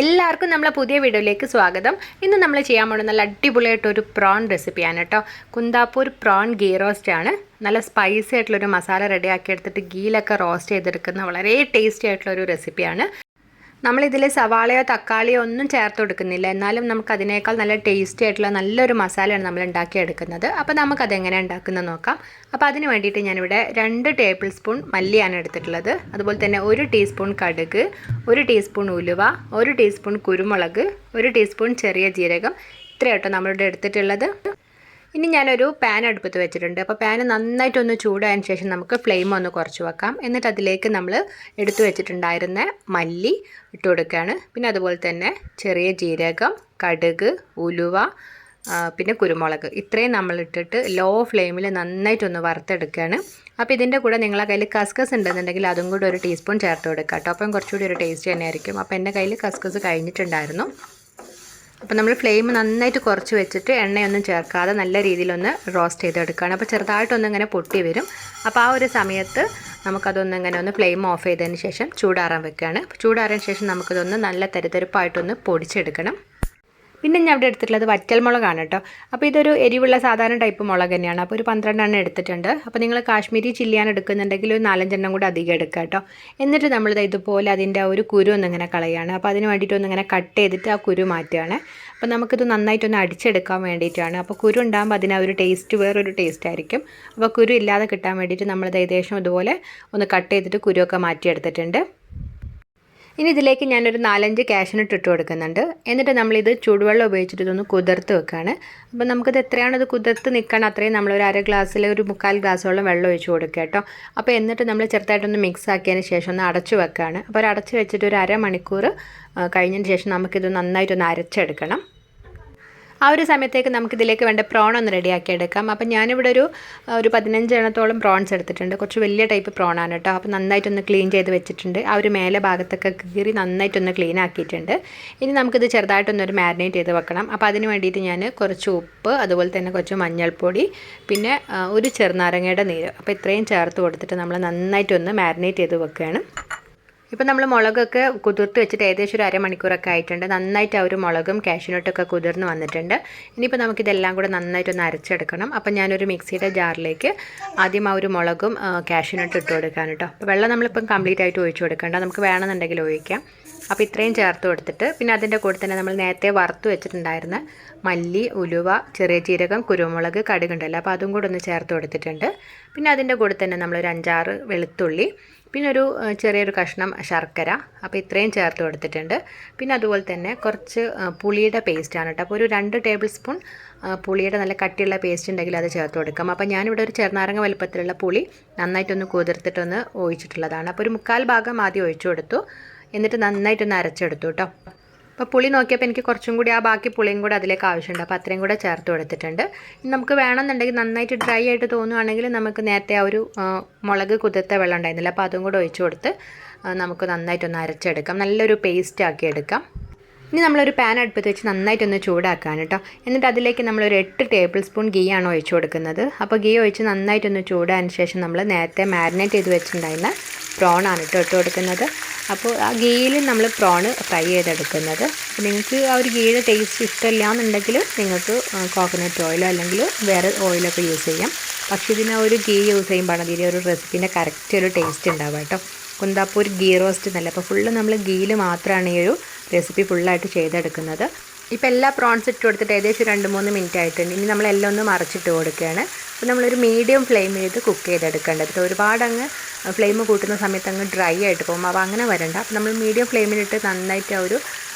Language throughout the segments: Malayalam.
എല്ലാവർക്കും നമ്മളെ പുതിയ വീഡിയോയിലേക്ക് സ്വാഗതം. ഇന്ന് നമ്മൾ ചെയ്യാൻ പോകുന്ന നല്ല അടിപൊളിയായിട്ടൊരു പ്രോൺ റെസിപ്പിയാണ് കേട്ടോ. കുന്താപ്പൂർ പ്രോൺ ഗീ റോസ്റ്റ് ആണ്. നല്ല സ്പൈസി ആയിട്ടുള്ളൊരു മസാല റെഡിയാക്കി എടുത്തിട്ട് ഗീയിലൊക്കെ റോസ്റ്റ് ചെയ്തെടുക്കുന്ന വളരെ ടേസ്റ്റി ആയിട്ടുള്ളൊരു റെസിപ്പിയാണ്. നമ്മളിതിൽ സവാളയോ തക്കാളിയോ ഒന്നും ചേർത്ത് കൊടുക്കുന്നില്ല, എന്നാലും നമുക്ക് അതിനേക്കാൾ നല്ല ടേസ്റ്റി ആയിട്ടുള്ള നല്ലൊരു മസാലയാണ് നമ്മൾ ഉണ്ടാക്കിയെടുക്കുന്നത്. അപ്പോൾ നമുക്കതെങ്ങനെയാണ് ഉണ്ടാക്കുന്നത് നോക്കാം. അപ്പോൾ അതിന് വേണ്ടിയിട്ട് ഞാനിവിടെ 2 ടേബിൾ സ്പൂൺ മല്ലിയാണ് എടുത്തിട്ടുള്ളത്. അതുപോലെ തന്നെ 1 ടീസ്പൂൺ കടുക്, 1 ടീസ്പൂൺ ഉലുവ, 1 ടീസ്പൂൺ കുരുമുളക്, 1 ടീസ്പൂൺ ചെറിയ ജീരകം, ഇത്രയാട്ടോ നമ്മളിവിടെ എടുത്തിട്ടുള്ളത്. ഇനി ഞാനൊരു പാൻ അടുപ്പത്ത് വെച്ചിട്ടുണ്ട്. അപ്പോൾ പാൻ നന്നായിട്ടൊന്ന് ചൂടായതിന് ശേഷം നമുക്ക് ഫ്ലെയിം ഒന്ന് കുറച്ച് വെക്കാം. എന്നിട്ട് അതിലേക്ക് നമ്മൾ എടുത്തു വെച്ചിട്ടുണ്ടായിരുന്ന മല്ലി ഇട്ട് കൊടുക്കുകയാണ്. പിന്നെ അതുപോലെ തന്നെ ചെറിയ ജീരകം, കടുക്, ഉലുവ, പിന്നെ കുരുമുളക്, ഇത്രയും നമ്മൾ ഇട്ടിട്ട് ലോ ഫ്ലെയിമിൽ നന്നായിട്ടൊന്ന് വറുത്തെടുക്കുകയാണ്. അപ്പോൾ ഇതിൻ്റെ കൂടെ നിങ്ങളെ കയ്യിൽ കസ്കസ് ഉണ്ടെന്നുണ്ടെങ്കിൽ അതും കൂടെ 1 ടീസ്പൂൺ ചേർത്ത് കൊടുക്കുക കേട്ടോ. അപ്പം കുറച്ചുകൂടി ഒരു ടേസ്റ്റ് തന്നെയായിരിക്കും. അപ്പോൾ എൻ്റെ കയ്യിൽ കസ്കസ് കഴിഞ്ഞിട്ടുണ്ടായിരുന്നു. അപ്പോൾ നമ്മൾ ഫ്ലെയിം നന്നായിട്ട് കുറച്ച് വെച്ചിട്ട് എണ്ണയൊന്നും ചേർക്കാതെ നല്ല രീതിയിലൊന്ന് റോസ്റ്റ് ചെയ്തെടുക്കുകയാണ്. അപ്പോൾ ചെറുതായിട്ടൊന്ന് ഇങ്ങനെ പൊട്ടി വരും. അപ്പോൾ ആ ഒരു സമയത്ത് നമുക്കതൊന്ന് ഇങ്ങനെ ഒന്ന് ഫ്ലെയിം ഓഫ് ചെയ്തതിന് ശേഷം ചൂടാറാൻ വെക്കുകയാണ്. അപ്പോൾ ചൂടാറിയതിന് ശേഷം നമുക്കതൊന്ന് നല്ല തരിതരിപ്പായിട്ടൊന്ന് പൊടിച്ചെടുക്കണം. പിന്നെ ഞാൻ ഇവിടെ എടുത്തിട്ടുള്ളത് വറ്റൽമുളകാണ് കേട്ടോ. അപ്പോൾ ഇതൊരു എരിവുള്ള സാധാരണ ടൈപ്പ് മുളക് തന്നെയാണ്. അപ്പോൾ ഒരു 12 എണ്ണം എടുത്തിട്ടുണ്ട്. അപ്പോൾ നിങ്ങൾ കാശ്മീരി ചില്ലിയാണ് എടുക്കുന്നുണ്ടെങ്കിൽ ഒരു 4-5 എണ്ണം കൂടി അധികം എടുക്കുക കേട്ടോ. എന്നിട്ട് നമ്മളിത് ഇതുപോലെ അതിൻ്റെ ആ ഒരു കുരു ഒന്നിങ്ങനെ കളയാണ്. അപ്പോൾ അതിന് വേണ്ടിയിട്ട് ഒന്നിങ്ങനെ കട്ട് ചെയ്തിട്ട് ആ കുരു മാറ്റുകയാണ്. അപ്പോൾ നമുക്കിത് നന്നായിട്ടൊന്ന് അടിച്ചെടുക്കാൻ വേണ്ടിയിട്ടാണ്. അപ്പോൾ കുരു ഉണ്ടാകുമ്പോൾ അതിന് ഒരു ടേസ്റ്റ് വേറൊരു ടേസ്റ്റ് ആയിരിക്കും. അപ്പോൾ കുരു ഇല്ലാതെ കിട്ടാൻ വേണ്ടിയിട്ട് നമ്മളിത് ഏകദേശം ഇതുപോലെ ഒന്ന് കട്ട് ചെയ്തിട്ട് കുരുവൊക്കെ മാറ്റിയെടുത്തിട്ടുണ്ട്. ഇനി ഇതിലേക്ക് ഞാനൊരു 4-5 കാഷ്നട്ട് ഇട്ട് കൊടുക്കുന്നുണ്ട്. എന്നിട്ട് നമ്മളിത് ചൂടുവെള്ളം ഉപയോഗിച്ചിട്ട് ഇതൊന്ന് കുതിർത്ത് വെക്കുകയാണ്. അപ്പോൾ നമുക്കിത് എത്രയാണ് ഇത് കുതിർത്ത് നിൽക്കണം അത്രയും നമ്മളൊരു 1/2 ഗ്ലാസ്സിൽ ഒരു 3/4 ഗ്ലാസ്സോളം വെള്ളം ഒഴിച്ച് കൊടുക്കുക കേട്ടോ. അപ്പോൾ എന്നിട്ട് നമ്മൾ ചെറുതായിട്ടൊന്ന് മിക്സ് ആക്കിയതിന് ശേഷം ഒന്ന് അടച്ച് വെക്കുകയാണ്. അപ്പോൾ ഒരു അടച്ച് വെച്ചിട്ട് ഒരു 1/2 മണിക്കൂർ കഴിഞ്ഞതിന് ശേഷം നമുക്കിത് നന്നായിട്ടൊന്ന് അരച്ചെടുക്കണം. ആ ഒരു സമയത്തേക്ക് നമുക്കിതിലേക്ക് വേണ്ട പ്രോൺ ഒന്ന് റെഡിയാക്കി എടുക്കാം. അപ്പം ഞാനിവിടെ ഒരു 15 എണ്ണത്തോളം പ്രോൺസ് എടുത്തിട്ടുണ്ട്. കുറച്ച് വലിയ ടൈപ്പ് പ്രോണാണ് കേട്ടോ. അപ്പോൾ നന്നായിട്ടൊന്ന് ക്ലീൻ ചെയ്ത് വെച്ചിട്ടുണ്ട്. ആ ഒരു മേലെ ഭാഗത്തൊക്കെ കീറി നന്നായിട്ടൊന്ന് ക്ലീൻ ആക്കിയിട്ടുണ്ട്. ഇനി നമുക്കിത് ചെറുതായിട്ടൊന്നൊരു മാരിനേറ്റ് ചെയ്ത് വെക്കണം. അപ്പോൾ അതിന് വേണ്ടിയിട്ട് ഞാൻ കുറച്ച് ഉപ്പ്, അതുപോലെ തന്നെ കുറച്ച് മഞ്ഞൾപ്പൊടി, പിന്നെ ഒരു ചെറുനാരങ്ങയുടെ നീര്, അപ്പോൾ ഇത്രയും ചേർത്ത് കൊടുത്തിട്ട് നമ്മൾ നന്നായിട്ടൊന്ന് മാരിനേറ്റ് ചെയ്ത് വെക്കുകയാണ്. ഇപ്പോൾ നമ്മൾ മുളകൊക്കെ കുതിർത്ത് വെച്ചിട്ട് ഏകദേശം ഒരു 1/2 മണിക്കൂറൊക്കെ ആയിട്ടുണ്ട്. നന്നായിട്ട് ആ ഒരു മുളകും കാഷ്യൂനട്ടൊക്കെ കുതിർന്ന് വന്നിട്ടുണ്ട്. ഇനിയിപ്പോൾ നമുക്കിതെല്ലാം കൂടെ നന്നായിട്ടൊന്ന് അരച്ചെടുക്കണം. അപ്പോൾ ഞാനൊരു മിക്സിയുടെ ജാറിലേക്ക് ആദ്യം ആ ഒരു മുളകും കാഷ്യൂനട്ട് ഇട്ട് കൊടുക്കാൻ കേട്ടോ. അപ്പോൾ വെള്ളം നമ്മളിപ്പം കംപ്ലീറ്റ് ആയിട്ട് ഒഴിച്ച് കൊടുക്കേണ്ട, നമുക്ക് വേണമെന്നുണ്ടെങ്കിൽ ഒഴിക്കാം. അപ്പോൾ ഇത്രയും ചേർത്ത് കൊടുത്തിട്ട് പിന്നെ അതിൻ്റെ കൂടെ തന്നെ നമ്മൾ നേരത്തെ വറുത്ത് വെച്ചിട്ടുണ്ടായിരുന്ന മല്ലി, ഉലുവ, ചെറിയ ജീരകം, കുരുമുളക്, കടുകുണ്ടല്ലോ, അപ്പോൾ അതും കൂടെ ഒന്ന് ചേർത്ത് കൊടുത്തിട്ടുണ്ട്. പിന്നെ അതിൻ്റെ കൂടെ തന്നെ നമ്മളൊരു 5-6 വെളുത്തുള്ളി, പിന്നെ ഒരു ചെറിയൊരു കഷ്ണം ശർക്കര, അപ്പോൾ ഇത്രയും ചേർത്ത് കൊടുത്തിട്ടുണ്ട്. പിന്നെ അതുപോലെ തന്നെ കുറച്ച് പുളിയുടെ പേസ്റ്റാണ് കേട്ടോ. അപ്പോൾ ഒരു 2 ടേബിൾ സ്പൂൺ പുളിയുടെ നല്ല കട്ടിയുള്ള പേസ്റ്റ് ഉണ്ടെങ്കിൽ അത് ചേർത്ത് കൊടുക്കാം. അപ്പോൾ ഞാനിവിടെ ഒരു ചെറുനാരങ്ങ വലുപ്പത്തിലുള്ള പുളി നന്നായിട്ടൊന്ന് കുതിർത്തിട്ടൊന്ന് ഒഴിച്ചിട്ടുള്ളതാണ്. അപ്പോൾ ഒരു 1/4 ഭാഗം ആദ്യം ഒഴിച്ചു കൊടുത്തു. എന്നിട്ട് നന്നായിട്ടൊന്ന് അരച്ചെടുത്തു കേട്ടോ. അപ്പോൾ പുളി നോക്കിയപ്പോൾ എനിക്ക് കുറച്ചും കൂടി ആ ബാക്കി പുളിയും കൂടി അതിലേക്ക് ആവശ്യമുണ്ട്. അപ്പോൾ അത്രയും കൂടെ ചേർത്ത് കൊടുത്തിട്ടുണ്ട്. നമുക്ക് വേണമെന്നുണ്ടെങ്കിൽ നന്നായിട്ട് ഡ്രൈ ആയിട്ട് തോന്നുവാണെങ്കിൽ നമുക്ക് നേരത്തെ ആ ഒരു മുളക് കുതിർത്ത വെള്ളം ഉണ്ടായിരുന്നില്ല, അപ്പോൾ അതും കൂടെ ഒഴിച്ച് കൊടുത്ത് നമുക്ക് നന്നായിട്ടൊന്ന് അരച്ചെടുക്കാം. നല്ലൊരു പേസ്റ്റ് ആക്കി എടുക്കാം. ഇനി നമ്മളൊരു പാൻ അടുപ്പത്ത് വെച്ച് നന്നായിട്ടൊന്ന് ചൂടാക്കാൻ കേട്ടോ. എന്നിട്ട് അതിലേക്ക് നമ്മളൊരു 8 ടേബിൾ സ്പൂൺ ഗീ ആണ് ഒഴിച്ച് കൊടുക്കുന്നത്. അപ്പോൾ ഗീ ഒഴിച്ച് നന്നായിട്ടൊന്ന് ചൂടായതിന് ശേഷം നമ്മൾ നേരത്തെ മാരിനേറ്റ് ചെയ്ത് വെച്ചിട്ടുണ്ടായിരുന്ന പ്രോണാണ് ഇട്ട് കൊടുക്കുന്നത്. അപ്പോൾ ആ ഗീയിൽ നമ്മൾ പ്രോണ് ഫ്രൈ ചെയ്തെടുക്കുന്നത്. അപ്പോൾ നിങ്ങൾക്ക് ആ ഒരു ഗീയുടെ ടേസ്റ്റ് ഇഷ്ടമില്ല എന്നുണ്ടെങ്കിൽ നിങ്ങൾക്ക് കോക്കനട്ട് ഓയിലോ അല്ലെങ്കിൽ വേറെ ഓയിലൊക്കെ യൂസ് ചെയ്യാം. പക്ഷേ ഇതിന് ഒരു ഗീ യൂസ് ചെയ്യുമ്പോഴാണ് ഇതിൻ്റെ ഒരു റെസിപ്പീൻ്റെ കറക്റ്റ് ഒരു ടേസ്റ്റ് ഉണ്ടാവുക കേട്ടോ. കുന്താപ്പൂർ ഗീ റോസ്റ്റ് എന്നല്ല, അപ്പോൾ ഫുള്ള് നമ്മൾ ഗീയിൽ മാത്രമാണ് ഈ ഒരു റെസിപ്പി ഫുള്ളായിട്ട് ചെയ്തെടുക്കുന്നത്. ഇപ്പോൾ എല്ലാ പ്രോൺസ് ഇട്ട് കൊടുത്തിട്ട് ഏകദേശം 2-3 മിനിറ്റ് ആയിട്ടുണ്ട്. ഇനി നമ്മളെല്ലാം ഒന്ന് മറിച്ചിട്ട് കൊടുക്കുകയാണ്. അപ്പോൾ നമ്മളൊരു മീഡിയം ഫ്ലെയിം ചെയ്ത് കുക്ക് ചെയ്തെടുക്കേണ്ടത്. ഒരുപാട് അങ്ങ് ഫ്ലെയിം കൂട്ടുന്ന സമയത്ത് അങ്ങ് ഡ്രൈ ആയിട്ട് പോകും. അപ്പോൾ അങ്ങനെ വരണ്ട. അപ്പോൾ നമ്മൾ മീഡിയം ഫ്ലെയിമിലിട്ട് നന്നായിട്ട് ആ ഒരു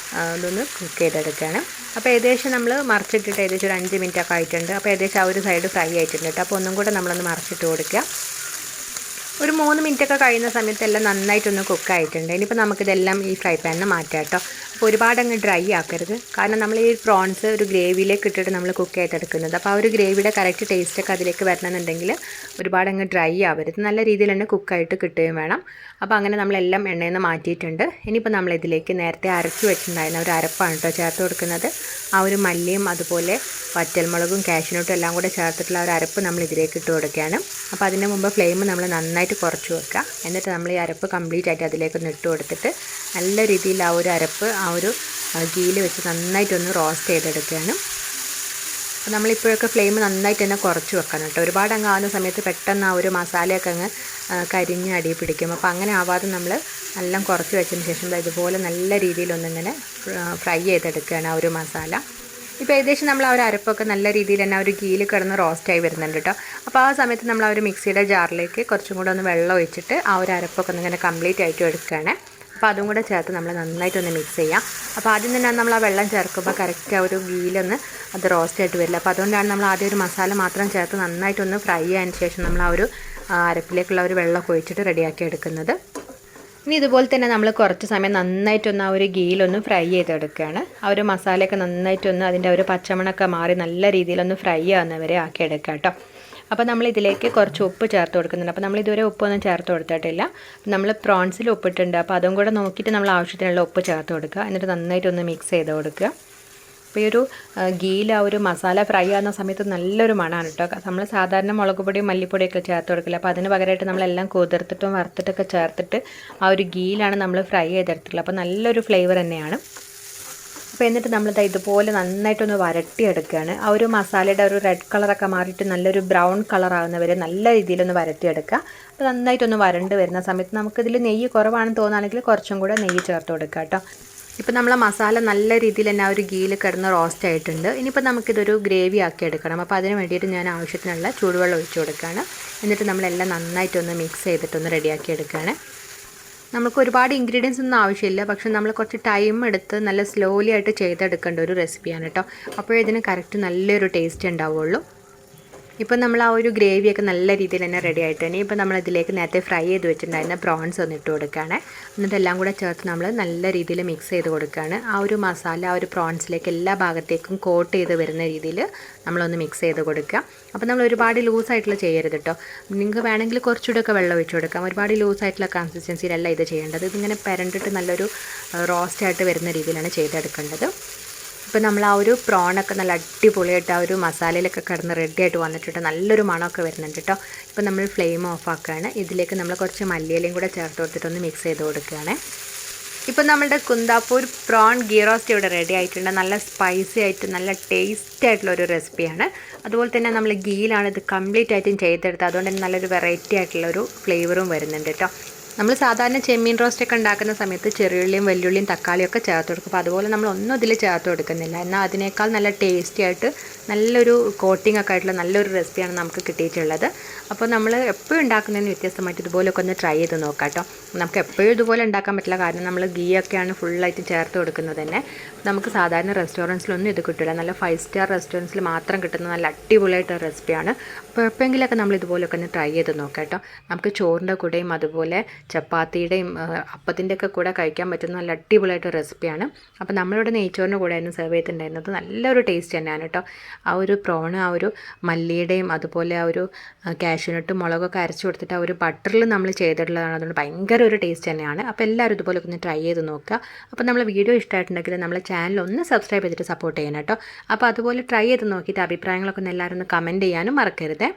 ഇതൊന്ന് കുക്ക് ചെയ്തെടുക്കുകയാണ്. അപ്പോൾ ഏകദേശം നമ്മൾ മറിച്ചിട്ടിട്ട് ഏകദേശം ഒരു 5 മിനിറ്റ് ഒക്കെ ആയിട്ടുണ്ട്. അപ്പോൾ ഏകദേശം ആ ഒരു സൈഡ് ഫ്രൈ ആയിട്ടുണ്ട് കേട്ടോ. അപ്പോൾ ഒന്നും കൂടെ നമ്മളൊന്ന് മറിച്ചിട്ട് കൊടുക്കുക. ഒരു 3 മിനിറ്റൊക്കെ കഴിയുന്ന സമയത്ത് എല്ലാം നന്നായിട്ടൊന്ന് കുക്കായിട്ടുണ്ട്. ഇനിയിപ്പോൾ നമുക്കിതെല്ലാം ഈ ഫ്രൈ പാനിൽ മാറ്റാം കേട്ടോ. അപ്പോൾ ഒരുപാട് അങ്ങ് ഡ്രൈ ആക്കരുത്. കാരണം നമ്മൾ ഈ പ്രോൺസ് ഒരു ഗ്രേവിയിലേക്ക് ഇട്ടിട്ട് നമ്മൾ കുക്ക് ചെയ്തെടുക്കുന്നത്. അപ്പോൾ ആ ഒരു ഗ്രേവിയുടെ കറക്റ്റ് ടേസ്റ്റൊക്കെ അതിലേക്ക് വരണമെന്നുണ്ടെങ്കിൽ ഒരുപാട് അങ്ങ് ഡ്രൈ ആവരുത്. നല്ല രീതിയിൽ തന്നെ കുക്കായിട്ട് കിട്ടുകയും വേണം. അപ്പോൾ അങ്ങനെ നമ്മളെല്ലാം എണ്ണയിൽ നിന്ന് മാറ്റിയിട്ടുണ്ട്. ഇനിയിപ്പോൾ നമ്മളിതിലേക്ക് നേരത്തെ അരച്ചു വെച്ചിട്ടുണ്ടായിരുന്ന ഒരു അരപ്പാണ് കേട്ടോ ചേർത്ത് കൊടുക്കുന്നത്. ആ ഒരു മല്ലിയും അതുപോലെ വറ്റൽമുളകും കാഷ്യൂനട്ടും എല്ലാം കൂടെ ചേർത്തിട്ടുള്ള ഒരു അരപ്പ് നമ്മൾ ഇതിലേക്ക് ഇട്ട് കൊടുക്കുകയാണ്. അപ്പോൾ അതിന് മുമ്പ് ഫ്ലെയിം നമ്മൾ നന്നായിട്ട് കുറച്ച് വെക്കുക. എന്നിട്ട് നമ്മൾ ഈ അരപ്പ് കംപ്ലീറ്റ് ആയിട്ട് അതിലേക്കൊന്ന് ഇട്ട് കൊടുത്തിട്ട് നല്ല രീതിയിൽ ആ ഒരു അരപ്പ് ആ ഒരു ഗീയിൽ വെച്ച് നന്നായിട്ടൊന്ന് റോസ്റ്റ് ചെയ്തെടുക്കുകയാണ്. അപ്പോൾ നമ്മളിപ്പോഴൊക്കെ ഫ്ലെയിം നന്നായിട്ട് തന്നെ കുറച്ച് വെക്കണം കേട്ടോ. ഒരുപാട് അങ്ങ് ആവുന്ന സമയത്ത് പെട്ടെന്ന് ആ ഒരു മസാലയൊക്കെ അങ്ങ് കരിഞ്ഞ് അടി പിടിക്കും. അപ്പോൾ അങ്ങനെ ആവാതെ നമ്മൾ എല്ലാം കുറച്ച് വെച്ചതിന് ശേഷം ഇതുപോലെ നല്ല രീതിയിലൊന്നിങ്ങനെ ഫ്രൈ ചെയ്തെടുക്കുകയാണ് ആ ഒരു മസാല. ഇപ്പോൾ ഏകദേശം നമ്മൾ ആ ഒരു അരപ്പൊക്കെ നല്ല രീതിയിൽ തന്നെ ആ ഒരു ഗീയിൽ കിടന്ന് റോസ്റ്റായി വരുന്നുണ്ട് കേട്ടോ. അപ്പോൾ ആ സമയത്ത് നമ്മൾ ആ ഒരു മിക്സിയുടെ ജാറിലേക്ക് കുറച്ചും കൂടെ ഒന്ന് വെള്ളം ഒഴിച്ചിട്ട് ആ ഒരു അരപ്പൊക്കെ ഒന്നിങ്ങനെ കംപ്ലീറ്റ് ആയിട്ടും എടുക്കുകയാണ്. അപ്പോൾ അതും കൂടെ ചേർത്ത് നമ്മൾ നന്നായിട്ടൊന്ന് മിക്സ് ചെയ്യാം. അപ്പോൾ ആദ്യം തന്നെ നമ്മൾ ആ വെള്ളം ചേർക്കുമ്പോൾ കറക്റ്റ് ആ ഒരു ഗീലൊന്ന് അത് റോസ്റ്റ് ആയിട്ട് വരില്ല. അപ്പോൾ അതുകൊണ്ടാണ് നമ്മൾ ആദ്യം ഒരു മസാല മാത്രം ചേർത്ത് നന്നായിട്ടൊന്ന് ഫ്രൈ ആയതിന് ശേഷം നമ്മൾ ആ ഒരു അരപ്പിലേക്കുള്ള ഒരു വെള്ളമൊക്കെ ഒഴിച്ചിട്ട് റെഡിയാക്കി എടുക്കുന്നത്. ഇനി ഇതുപോലെ തന്നെ നമ്മൾ കുറച്ച് സമയം നന്നായിട്ടൊന്ന് ആ ഒരു ഗീലൊന്ന് ഫ്രൈ ചെയ്തെടുക്കുകയാണ്. ആ ഒരു മസാലയൊക്കെ നന്നായിട്ടൊന്ന് അതിൻ്റെ ഒരു പച്ചമണമൊക്കെ മാറി നല്ല രീതിയിലൊന്ന് ഫ്രൈ ആവുന്നവരെ ആക്കിയെടുക്കുക കേട്ടോ. അപ്പോൾ നമ്മൾ ഇതിലേക്ക് കുറച്ച് ഉപ്പ് ചേർത്ത് കൊടുക്കുന്നുണ്ട്. അപ്പോൾ നമ്മൾ ഇതുവരെ ഉപ്പൊന്നും ചേർത്ത് കൊടുത്തിട്ടില്ല. നമ്മൾ പ്രോൺസിൽ ഉപ്പിട്ടുണ്ട്. അപ്പോൾ അതും കൂടെ നോക്കിയിട്ട് നമ്മൾ ആവശ്യത്തിനുള്ള ഉപ്പ് ചേർത്ത് കൊടുക്കുക. എന്നിട്ട് നന്നായിട്ടൊന്ന് മിക്സ് ചെയ്ത് കൊടുക്കുക. അപ്പോൾ ഈ ഒരു ഗീയിൽ ആ ഒരു മസാല ഫ്രൈ ആകുന്ന സമയത്ത് നല്ലൊരു മണമാണ് കേട്ടോ. നമ്മൾ സാധാരണ മുളക് പൊടിയും മല്ലിപ്പൊടിയൊക്കെ ചേർത്ത് കൊടുക്കില്ല. അപ്പോൾ അതിന് പകരമായിട്ട് നമ്മളെല്ലാം കുതിർത്തിട്ടും വറുത്തിട്ടൊക്കെ ചേർത്തിട്ട് ആ ഒരു ഗീയിലാണ് നമ്മൾ ഫ്രൈ ചെയ്തെടുത്തിട്ടുള്ളത്. അപ്പോൾ നല്ലൊരു ഫ്ലേവർ തന്നെയാണ്. അപ്പോൾ എന്നിട്ട് നമ്മളിത് ഇതുപോലെ നന്നായിട്ടൊന്ന് വരട്ടിയെടുക്കുകയാണ്. ആ ഒരു മസാലയുടെ ഒരു റെഡ് കളറൊക്കെ മാറിയിട്ട് നല്ലൊരു ബ്രൗൺ കളറാകുന്നവരെ നല്ല രീതിയിലൊന്ന് വരട്ടിയെടുക്കുക. അപ്പോൾ നന്നായിട്ടൊന്ന് വരണ്ട് വരുന്ന സമയത്ത് നമുക്കിതിൽ നെയ്യ് കുറവാണെന്ന് തോന്നുകയാണെങ്കിൽ കുറച്ചും കൂടെ നെയ്യ് ചേർത്ത് കൊടുക്കുക കേട്ടോ. ഇപ്പോൾ നമ്മളെ മസാല നല്ല രീതിയിൽ തന്നെ ആ ഒരു ഗീയിൽ കിടന്ന് റോസ്റ്റ് ആയിട്ടുണ്ട്. ഇനിയിപ്പോൾ നമുക്കിതൊരു ഗ്രേവി ആക്കി എടുക്കണം. അപ്പോൾ അതിന് വേണ്ടിയിട്ട് ഞാൻ ആവശ്യത്തിനുള്ള ചൂടുവെള്ളം ഒഴിച്ച് കൊടുക്കുകയാണ്. എന്നിട്ട് നമ്മളെല്ലാം നന്നായിട്ടൊന്ന് മിക്സ് ചെയ്തിട്ടൊന്ന് റെഡിയാക്കി എടുക്കുകയാണ്. നമുക്ക് ഒരുപാട് ഇൻഗ്രീഡിയൻസ് ഒന്നും ആവശ്യമില്ല. പക്ഷെ നമ്മൾ കുറച്ച് ടൈം എടുത്ത് നല്ല സ്ലോലി ആയിട്ട് ചെയ്തെടുക്കേണ്ട ഒരു റെസിപ്പിയാണ് കേട്ടോ. അപ്പോഴേ ഇതിന് കറക്റ്റ് നല്ലൊരു ടേസ്റ്റ് ഉണ്ടാവുള്ളൂ. ഇപ്പം നമ്മൾ ആ ഒരു ഗ്രേവിയൊക്കെ നല്ല രീതിയിൽ തന്നെ റെഡി ആയിട്ട് തന്നെ ഇപ്പോൾ നമ്മളിതിലേക്ക് നേരത്തെ ഫ്രൈ ചെയ്ത് വെച്ചിട്ടുണ്ടായിരുന്ന പ്രോൺസ് ഒന്ന് ഇട്ട് കൊടുക്കുകയാണ്. എന്നിട്ട് എല്ലാം കൂടെ ചേർത്ത് നമ്മൾ നല്ല രീതിയിൽ മിക്സ് ചെയ്ത് കൊടുക്കുകയാണ്. ആ ഒരു മസാല ആ ഒരു പ്രോൺസിലേക്ക് എല്ലാ ഭാഗത്തേക്കും കോട്ട് ചെയ്ത് വരുന്ന രീതിയിൽ നമ്മളൊന്ന് മിക്സ് ചെയ്ത് കൊടുക്കുക. അപ്പോൾ നമ്മൾ ഒരുപാട് ലൂസായിട്ടുള്ള ചെയ്യരുത് കേട്ടോ. നിങ്ങൾക്ക് വേണമെങ്കിൽ കുറച്ചുകൂടെയൊക്കെ വെള്ളം ഒഴിച്ച് കൊടുക്കാം. ഒരുപാട് ലൂസായിട്ടുള്ള കൺസിസ്റ്റൻസിയിലല്ല ഇത് ചെയ്യേണ്ടത്. ഇതിങ്ങനെ പരണ്ടിട്ട് നല്ലൊരു റോസ്റ്റായിട്ട് വരുന്ന രീതിയിലാണ് ചെയ്തെടുക്കേണ്ടത്. ഇപ്പോൾ നമ്മൾ ആ ഒരു പ്രോണൊക്കെ നല്ല അടിപൊളിയായിട്ട് ആ ഒരു മസാലയിലൊക്കെ കിടന്ന് റെഡിയായിട്ട് വന്നിട്ടുണ്ട്. നല്ലൊരു മണമൊക്കെ വരുന്നുണ്ട് കേട്ടോ. ഇപ്പോൾ നമ്മൾ ഫ്ലെയിം ഓഫ് ആക്കുകയാണ്. ഇതിലേക്ക് നമ്മൾ കുറച്ച് മല്ലിയിലയും കൂടെ ചേർത്ത് കൊടുത്തിട്ടൊന്ന് മിക്സ് ചെയ്ത് കൊടുക്കുകയാണ്. ഇപ്പോൾ നമ്മുടെ കുന്താപൂർ പ്രോൺ ഗീ റോസ്റ്റ് ഇവിടെ റെഡി ആയിട്ടുണ്ട്. നല്ല സ്പൈസി ആയിട്ട് നല്ല ടേസ്റ്റ് ആയിട്ടുള്ളൊരു റെസിപ്പിയാണ്. അതുപോലെ തന്നെ നമ്മൾ ഗീയിലാണ് ഇത് കംപ്ലീറ്റ് ആയിട്ടും ചെയ്തെടുത്തത്. അതുകൊണ്ട് തന്നെ നല്ലൊരു വെറൈറ്റി ആയിട്ടുള്ളൊരു ഫ്ലേവറും വരുന്നുണ്ട് കേട്ടോ. നമ്മൾ സാധാരണ ചെമ്മീൻ റോസ്റ്റൊക്കെ ഉണ്ടാക്കുന്ന സമയത്ത് ചെറിയുള്ളിയും വെല്ലുള്ളിയും തക്കാളിയും ഒക്കെ ചേർത്ത് കൊടുക്കും. അപ്പോൾ അതുപോലെ നമ്മൾ ഒന്നും ഇതിൽ ചേർത്ത് കൊടുക്കുന്നില്ല. എന്നാൽ അതിനേക്കാൾ നല്ല ടേസ്റ്റി ആയിട്ട് നല്ലൊരു കോട്ടിംഗ് ഒക്കെ ആയിട്ടുള്ള നല്ലൊരു റെസിപ്പിയാണ് നമുക്ക് കിട്ടിയിട്ടുള്ളത്. അപ്പോൾ നമ്മൾ എപ്പോഴും ഉണ്ടാക്കുന്നതിന് വ്യത്യസ്തമായിട്ട് ഇതുപോലൊക്കെ ഒന്ന് ട്രൈ ചെയ്ത് നോക്കാം കേട്ടോ. നമുക്ക് എപ്പോഴും ഇതുപോലെ ഉണ്ടാക്കാൻ പറ്റില്ല. കാരണം നമ്മൾ ഗീ ഒക്കെയാണ് ഫുള്ളായിട്ട് ചേർത്ത് കൊടുക്കുന്നത് തന്നെ. നമുക്ക് സാധാരണ റെസ്റ്റോറൻറ്റ്സിലൊന്നും ഇത് കിട്ടില്ല. നല്ല 5 സ്റ്റാർ റെസ്റ്റോറൻറ്റ്സിൽ മാത്രം കിട്ടുന്ന നല്ല അടിപൊളിയായിട്ടുള്ള റെസിപ്പിയാണ്. അപ്പോൾ എപ്പോഴെങ്കിലുമൊക്കെ നമ്മൾ ഇതുപോലൊക്കെ ഒന്ന് ട്രൈ ചെയ്ത് നോക്കാം കേട്ടോ. നമുക്ക് ചോറിൻ്റെ കൂടെയും അതുപോലെ ചപ്പാത്തിയുടെയും അപ്പത്തിൻ്റെയൊക്കെ കൂടെ കഴിക്കാൻ പറ്റുന്ന നല്ല അടിപൊളിയായിട്ട് റെസിപ്പിയാണ്. അപ്പോൾ നമ്മളിവിടെ നെയ്ച്ചോറിൻ്റെ കൂടെ ആയിരുന്നു സെർവ് ചെയ്തിട്ടുണ്ടായിരുന്നത്. നല്ലൊരു ടേസ്റ്റ് തന്നെയാണ് കേട്ടോ. ആ ഒരു പ്രോണ് ആ ഒരു മല്ലിയുടെയും അതുപോലെ ആ ഒരു കാഷ്യൂനട്ടും മുളകൊക്കെ അരച്ച് കൊടുത്തിട്ട് ആ ഒരു ബട്ടറിൽ നമ്മൾ ചെയ്തിട്ടുള്ളതാണ്. അതുകൊണ്ട് ഭയങ്കര ഒരു ടേസ്റ്റ് തന്നെയാണ്. അപ്പോൾ എല്ലാവരും ഇതുപോലെ ഒന്ന് ട്രൈ ചെയ്ത് നോക്കുക. അപ്പോൾ നമ്മൾ വീഡിയോ ഇഷ്ടമായിട്ടുണ്ടെങ്കിൽ നമ്മളെ ചാനൽ ഒന്ന് സബ്സ്ക്രൈബ് ചെയ്തിട്ട് സപ്പോർട്ട് ചെയ്യണം കേട്ടോ. അപ്പോൾ അതുപോലെ ട്രൈ ചെയ്ത് നോക്കിയിട്ട് അഭിപ്രായങ്ങളൊക്കെ ഒന്ന് എല്ലാവരും ഒന്ന് കമൻറ്റ് ചെയ്യാനും മറക്കരുത്.